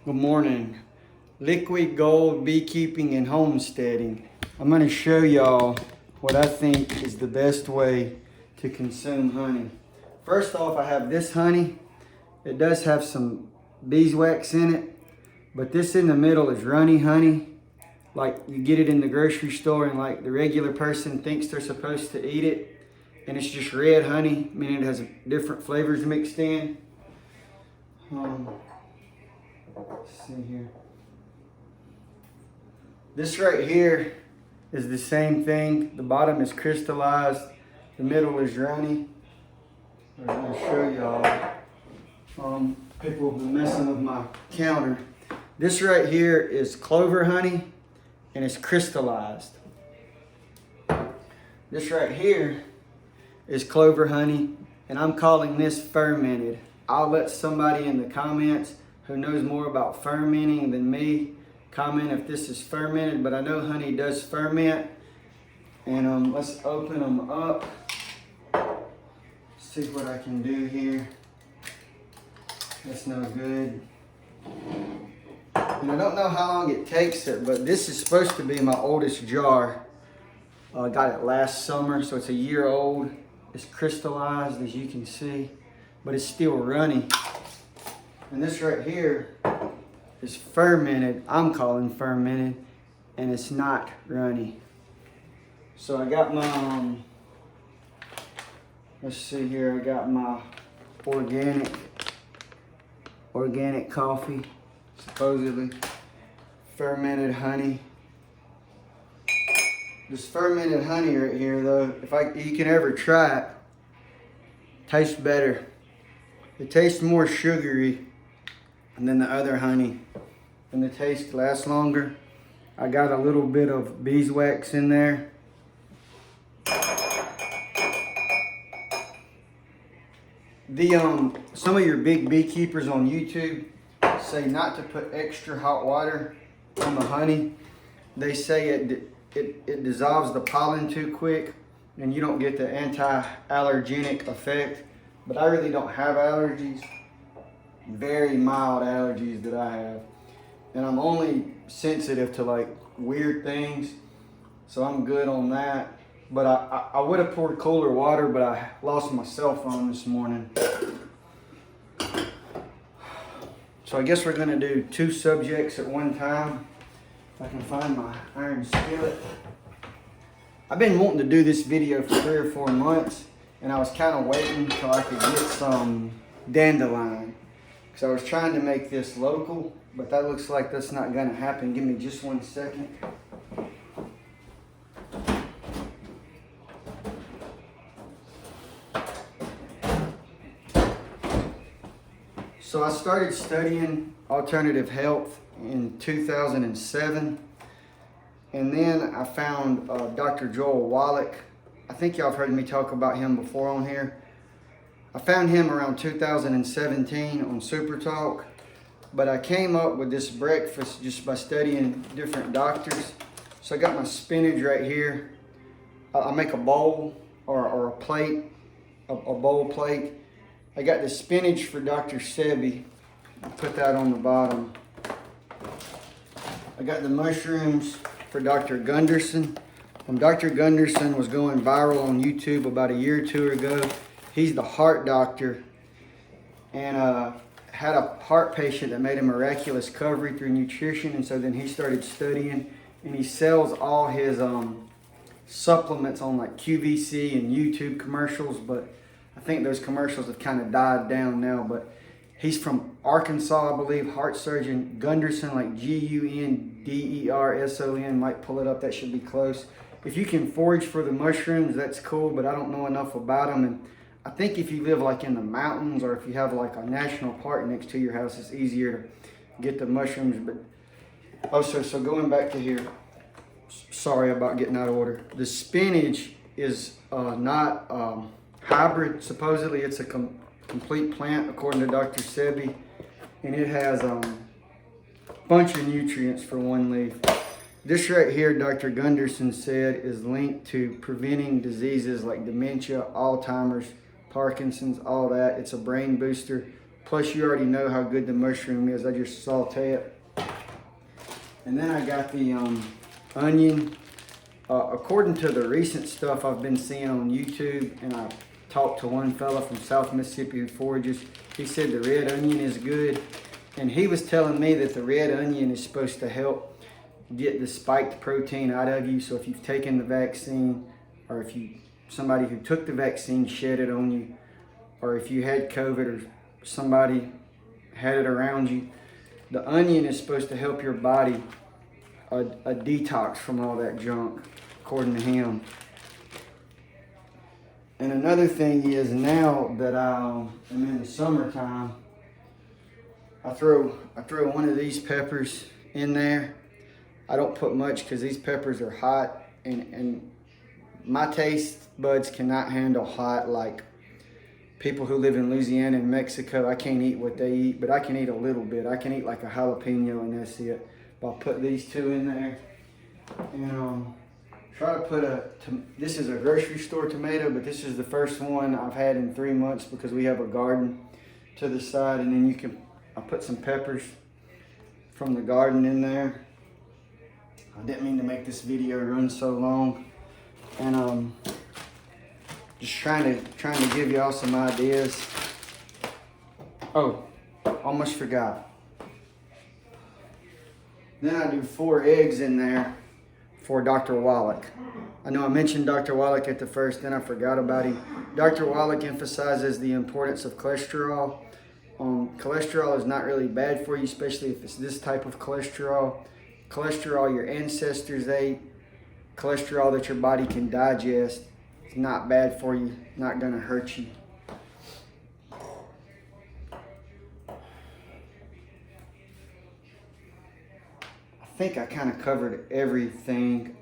Good morning. Liquid gold beekeeping and homesteading. I'm going to show y'all what I think is the best way to consume honey. First off, I have this honey. It does have some beeswax in it, but this in the middle is runny honey. Like you get it in the grocery store and like the regular person thinks they're supposed to eat it. And it's just red honey, meaning it has different flavors mixed in. Let's see here. This right here is the same thing. The bottom is crystallized. The middle is runny. I'm going to show y'all. People have been messing with my counter. This right here is clover honey and it's crystallized. This right here is clover honey and I'm calling this fermented. I'll let somebody in the comments who knows more about fermenting than me comment if this is fermented, but I know honey does ferment. And let's open them up. See what I can do here. That's no good. And I don't know how long it takes it, but this is supposed to be my oldest jar. I got it last summer, so it's a year old. It's crystallized, as you can see, but it's still runny. And this right here is fermented. I'm calling fermented, and it's not runny. So I got my, let's see here. I got my organic coffee, supposedly fermented honey. This fermented honey right here, though, you can ever try it, tastes better. It tastes more sugary than the other honey, and the taste lasts longer. I got a little bit of beeswax in there. Some of your big beekeepers on YouTube say not to put extra hot water on the honey. They say it dissolves the pollen too quick and you don't get the anti-allergenic effect. But I really don't have allergies. Very mild allergies that I have. And I'm only sensitive to like weird things. So I'm good on that. But I would have poured cooler water, but I lost my cell phone this morning. So I guess we're gonna do two subjects at one time. If I can find my iron skillet. I've been wanting to do this video for 3 or 4 months, and I was kind of waiting until I could get some dandelion. Because I was trying to make this local, but that looks like that's not gonna happen. Give me just 1 second. So I started studying alternative health in 2007. And then I found Dr. Joel Wallich. I think y'all have heard me talk about him before on here. I found him around 2017 on Super Talk. But I came up with this breakfast just by studying different doctors. So I got my spinach right here. I make a bowl or a plate, a bowl plate. I got the spinach for Dr. Sebi. I'll put that on the bottom. I got the mushrooms for Dr. Gunderson. Dr. Gunderson was going viral on YouTube about a year or 2 ago. He's the heart doctor and had a heart patient that made a miraculous recovery through nutrition. And so then he started studying and he sells all his supplements on like QVC and YouTube commercials. But I think those commercials have kind of died down now. But he's from Arkansas, I believe, heart surgeon Gunderson, like Gunderson. Might pull it up, that should be close. If you can forage for the mushrooms, that's cool, but I don't know enough about them. And I think if you live like in the mountains or if you have like a national park next to your house, it's easier to get the mushrooms. But also, so going back to here, sorry about getting out of order. The spinach is not hybrid. Supposedly it's a complete plant according to Dr. Sebi, and it has a bunch of nutrients for one leaf. This right here, Dr. Gunderson said, is linked to preventing diseases like dementia, Alzheimer's, Parkinson's, all that. It's a brain booster. Plus, you already know how good the mushroom is. I just saute it. And then I got the onion. According to the recent stuff I've been seeing on YouTube, and I talked to one fella from South Mississippi who forages, he said the red onion is good. And he was telling me that the red onion is supposed to help get the spiked protein out of you. So if you've taken the vaccine, or if somebody who took the vaccine shed it on you, or if you had COVID or somebody had it around you, the onion is supposed to help your body a detox from all that junk, according to him. And another thing is, now that I am in the summertime, I throw one of these peppers in there. I don't put much because these peppers are hot, and my taste buds cannot handle hot like people who live in Louisiana and Mexico. I can't eat what they eat, but I can eat a little bit. I can eat like a jalapeno and that's it. But I'll put these two in there, and try to put this is a grocery store tomato, but this is the first one I've had in 3 months because we have a garden to the side. And then I put some peppers from the garden in there. I didn't mean to make this video run so long, and just trying to give y'all some ideas. Oh, almost forgot. Then I do 4 eggs in there for Dr. Wallich. I know I mentioned Dr. Wallich at the first, then I forgot about him. Dr. Wallich emphasizes the importance of cholesterol. Cholesterol is not really bad for you, especially if it's this type of cholesterol. Cholesterol your ancestors ate, cholesterol that your body can digest. It's not bad for you, not gonna hurt you. I think I kind of covered everything.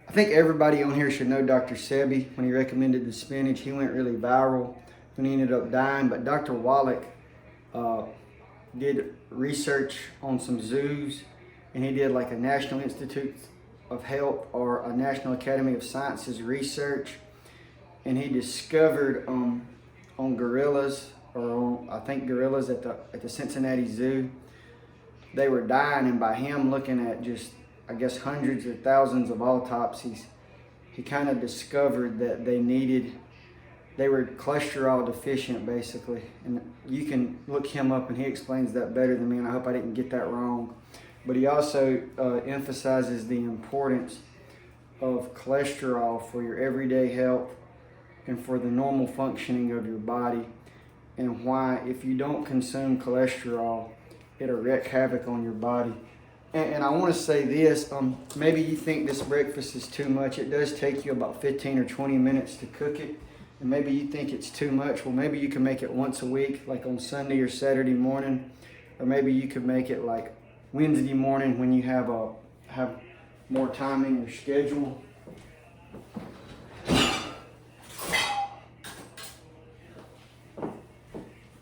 I think everybody on here should know Dr. Sebi. When he recommended the spinach, he went really viral when he ended up dying. But Dr. Wallich did research on some zoos, and he did like a National Institute of Health or a National Academy of Sciences research, and he discovered on gorillas, or on, I think gorillas at the Cincinnati Zoo, they were dying, and by him looking at just, I guess, hundreds or thousands of autopsies, he kind of discovered that they were cholesterol deficient, basically. And you can look him up, and he explains that better than me, and I hope I didn't get that wrong. But he also emphasizes the importance of cholesterol for your everyday health and for the normal functioning of your body, and why if you don't consume cholesterol, it'll wreak havoc on your body. And I want to say this, maybe you think this breakfast is too much. It does take you about 15 or 20 minutes to cook it. And maybe you think it's too much. Well, maybe you can make it once a week, like on Sunday or Saturday morning. Or maybe you could make it like Wednesday morning when you have more time in your schedule.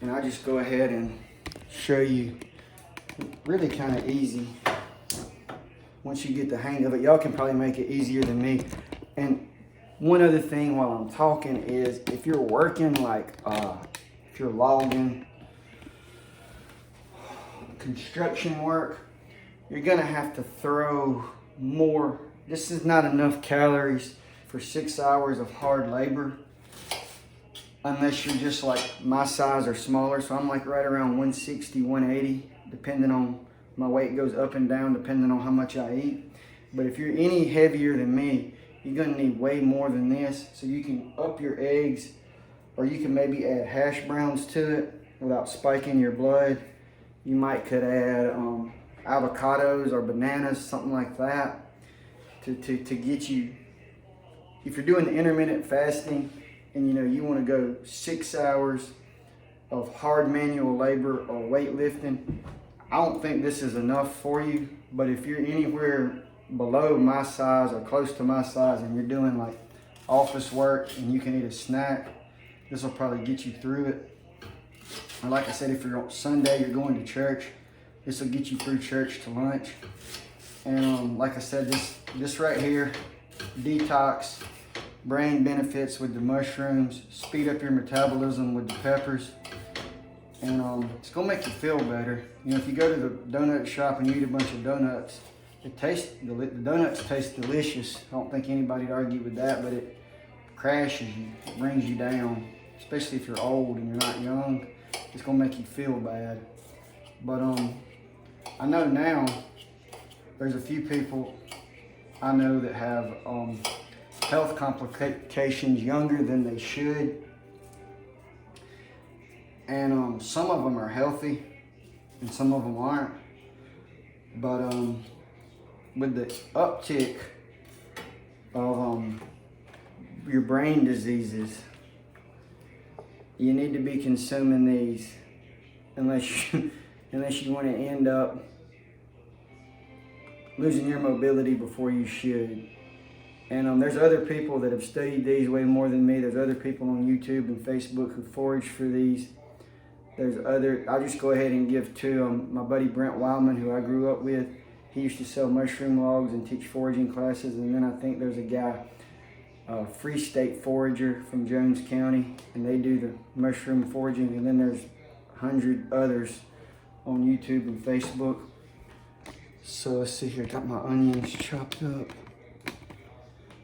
And I just go ahead and show you, really kind of easy. Once you get the hang of it, y'all can probably make it easier than me. And one other thing while I'm talking is, if you're working, like if you're logging, construction work, you're gonna have to throw more. This is not enough calories for 6 hours of hard labor, unless you're just like my size or smaller. So I'm like right around 160, 180, depending on, my weight goes up and down depending on how much I eat. But if you're any heavier than me, you're gonna need way more than this. So you can up your eggs, or you can maybe add hash browns to it without spiking your blood. You might could add avocados or bananas, something like that, to get you, if you're doing the intermittent fasting and you want to go 6 hours of hard manual labor or weightlifting, I don't think this is enough for you. But if you're anywhere below my size or close to my size, and you're doing like office work and you can eat a snack, this will probably get you through it. And like I said, if you're on Sunday, you're going to church, this will get you through church to lunch. And like I said, this right here, detox, brain benefits with the mushrooms, speed up your metabolism with the peppers. And it's gonna make you feel better. You know, if you go to the donut shop and you eat a bunch of donuts, the donuts taste delicious. I don't think anybody'd argue with that, but it crashes you, it brings you down, especially if you're old and you're not young. It's gonna make you feel bad. But I know now there's a few people I know that have health complications younger than they should. And some of them are healthy and some of them aren't. But with the uptick of your brain diseases, you need to be consuming these unless you want to end up losing your mobility before you should. And there's other people that have studied these way more than me. There's other people on YouTube and Facebook who forage for these. I'll just go ahead and give to my buddy Brent Wildman, who I grew up with. He used to sell mushroom logs and teach foraging classes. And then I think there's a guy, Free State Forager from Jones County, and they do the mushroom foraging. And then there's 100 others on YouTube and Facebook. So let's see here, got my onions chopped up.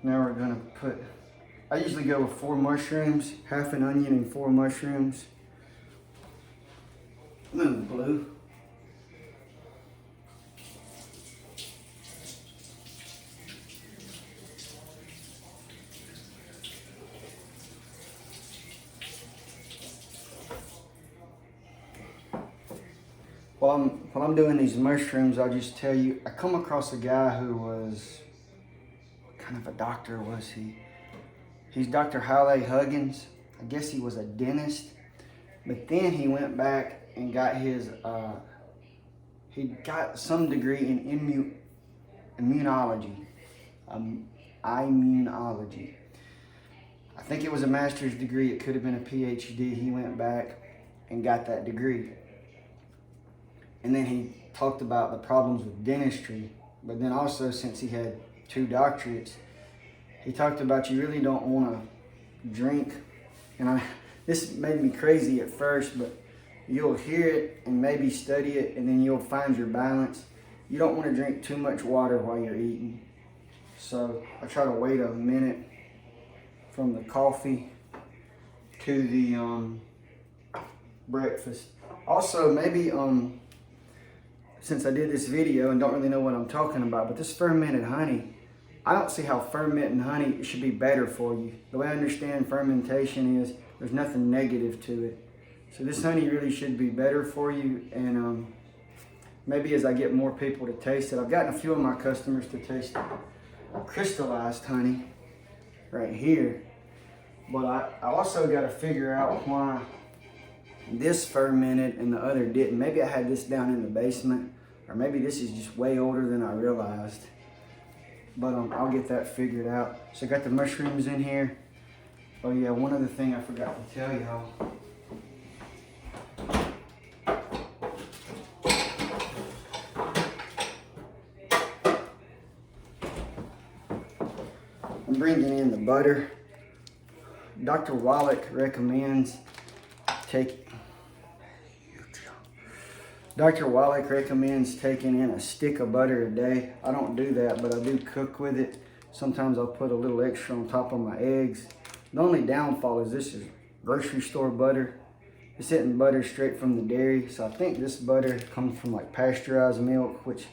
Now we're gonna I usually go with 4 mushrooms, half an onion and 4 mushrooms. Move, Blue. While I'm doing these mushrooms, I'll just tell you, I come across a guy who was, what kind of a doctor was he? He's Dr. Halle Huggins. I guess he was a dentist. But then he went back and got he got some degree in immunology. Immunology. I think it was a master's degree. It could have been a PhD. He went back and got that degree. And then he talked about the problems with dentistry. But then also, since he had 2 doctorates, he talked about you really don't want to drink. And this made me crazy at first, but you'll hear it and maybe study it, and then you'll find your balance. You don't want to drink too much water while you're eating. So I try to wait a minute from the coffee to the breakfast. Also, maybe since I did this video and don't really know what I'm talking about, but this fermented honey, I don't see how fermenting honey should be better for you. The way I understand fermentation is there's nothing negative to it. So this honey really should be better for you. And maybe as I get more people to taste it, I've gotten a few of my customers to taste crystallized honey right here. But I also got to figure out why this fermented and the other didn't. Maybe I had this down in the basement, or maybe this is just way older than I realized. But I'll get that figured out. So I got the mushrooms in here. Oh yeah, one other thing I forgot to tell y'all. I'm bringing in the butter. Dr. Wallich recommends taking in a stick of butter a day. I don't do that, but I do cook with it. Sometimes I'll put a little extra on top of my eggs. The only downfall is this is grocery store butter. It's isn't butter straight from the dairy. So I think this butter comes from like pasteurized milk, which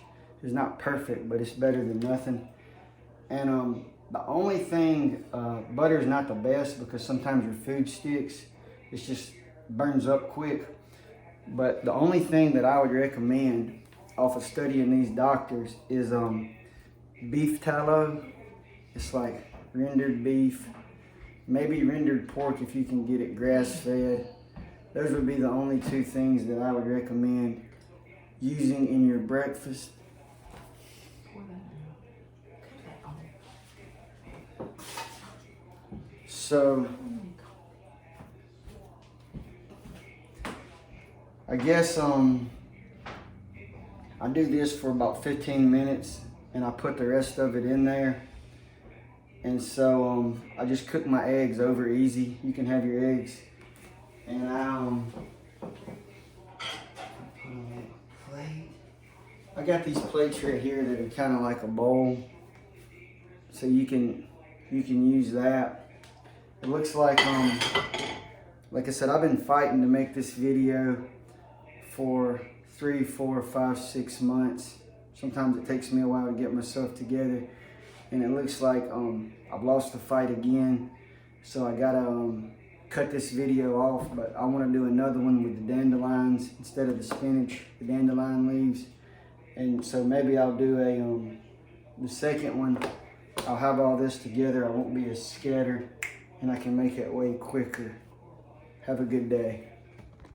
is not perfect, but it's better than nothing. And the only thing, butter is not the best because sometimes your food sticks. It just burns up quick. But the only thing that I would recommend off of studying these doctors is beef tallow. It's like rendered beef, maybe rendered pork if you can get it grass-fed. Those would be the only 2 things that I would recommend using in your breakfast. So I guess I do this for about 15 minutes and I put the rest of it in there. And so I just cook my eggs over easy. You can have your eggs. And got these plates right here that are kind of like a bowl, so you can use that. It looks like I said, I've been fighting to make this video for 3, 4, 5, 6 months. Sometimes it takes me a while to get myself together, and it looks like I've lost the fight again. So I gotta cut this video off, but I want to do another one with the dandelions instead of the spinach, the dandelion leaves. And so maybe I'll do the second one. I'll have all this together. I won't be as scattered, and I can make it way quicker. Have a good day.